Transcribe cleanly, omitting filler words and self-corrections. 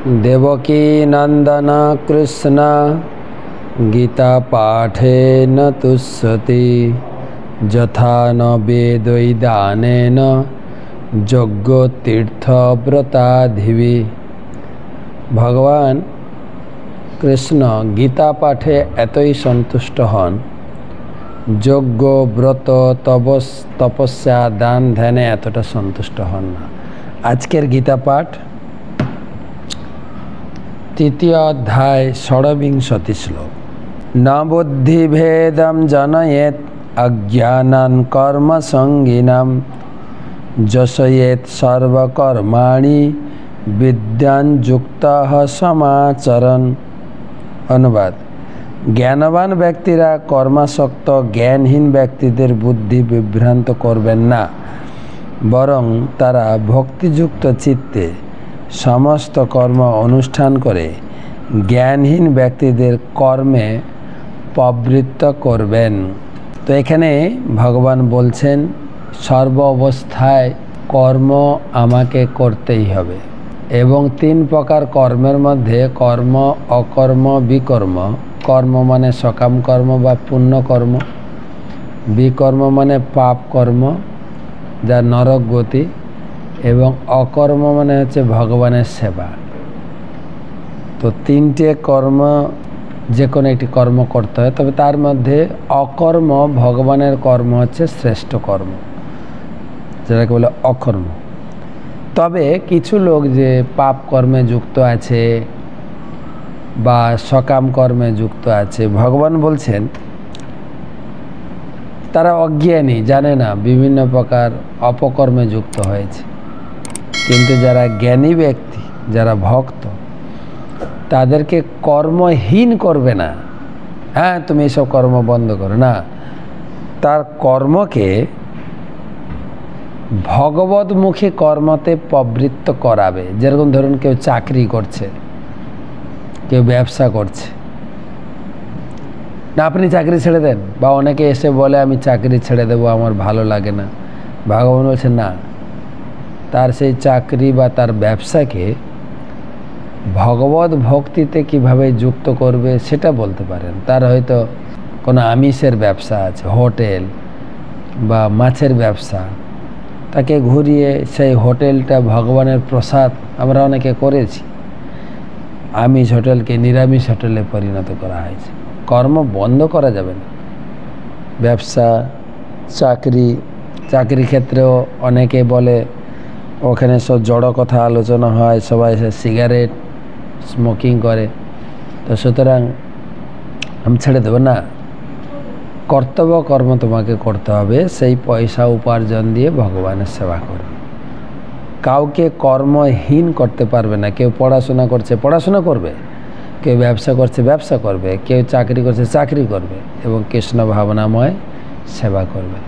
देवकी नंदन कृष्ण गीता पाठेन तुष्यति यथा न वेदैदानेन यज्ञतीर्थव्रताधिवि। भगवान कृष्ण गीता पाठे एतई सन्तुष्ट हन यज्ञ व्रत तपस्या दान ध्याने एतटा सन्तुष्ट हन ना। आजकेर गीता पाठ तृतीय अध्याय षड्विंशति श्लोक। न बुद्धिभेदं जनयेत् अज्ञानान् कर्मसंगिनां जशयेत् सर्वकर्माणि विद्यान् युक्तः समाचरन्। अनुवाद, ज्ञानवान व्यक्तिरा कर्मासक्त ज्ञानहीन व्यक्तिदेर बुद्धि विभ्रांत करबेन ना, बरং तारा भक्तियुक्त चित्ते समस्त कर्म अनुष्ठान करे ज्ञानहीन व्यक्तिदेर कर्मे प्रवृत्त करबेन। तो एखाने भगवान बोलছেন सर्व अवस्थाय कर्म आमाके करतेई हबे एवं तीन प्रकार कर्मेर मध्य कर्म अकर्म विकर्म। कर्म माने सकाम कर्म बा पुण्य कर्म, विकर्म माने पाप कर्म जा नरक गति एवं अकर्म माने हच्छे भगवानेर सेवा। तो तीनटे कर्म जे कोनो एकटी कर्म करते हैं, तबे तार मध्य अकर्म भगवानेर कर्म हच्छे श्रेष्ठ कर्म, जेटाके बोले अकर्म। तबे किछु लोक जे पाप कर्मे युक्त आछे बा सकाम कर्मे युक्त आछे, भगवान बोलছেন तारा अज्ञानी, जाने ना विभिन्न प्रकार अपकर्मे युक्त हয়েছে। किन्तु যারা জ্ঞানী ব্যক্তি, যারা ভক্ত, তাদেরকে কর্মহীন করবে না। হ্যাঁ, তুমি এসব কর্ম বন্ধ করো না, তার কর্মকে ভগবতমুখী কর্মতে প্রবৃত্ত করাবে। যেরকম ধরুন কেউ চাকরি করছে, কেউ ব্যবসা করছে, না আপনি চাকরি ছেড়ে দেন, বা অনেকে এসে বলে আমি চাকরি ছেড়ে দেবো, আমার ভালো লাগে না। ভগবান বলছেন না, তার সেই চাকরি বা তার ব্যবসাকে ভগবত ভক্তিতে কিভাবে যুক্ত করবে সেটা বলতে পারেন। তার হয়তো কোনো আমিষের ব্যবসা আছে, হোটেল বা মাছের ব্যবসা, তাকে ঘুরিয়ে সেই হোটেলটা ভগবানের প্রসাদ আমরা অনেকে করেছি, আমিষ হোটেলকে নিরামিষ হোটেলে পরিণত করা হয়েছে। কর্ম বন্ধ করা যাবে না। ব্যবসা, চাকরি ক্ষেত্রেও অনেকে বলে ওখানে সব জড় কথা আলোচনা হয়, সবাই সিগারেট স্মোকিং করে, তো সুতরাং আমি ছেড়ে দেবো না। কর্তব্য কর্ম তোমাকে করতে হবে, সেই পয়সা উপার্জন দিয়ে ভগবানের সেবা করবে। কাউকে কর্মহীন করতে পারবে না। কেউ পড়াশোনা করছে, পড়াশোনা করবে, কেউ ব্যবসা করছে, ব্যবসা করবে, কেউ চাকরি করছে, চাকরি করবে এবং কৃষ্ণ ভাবনাময় সেবা করবে।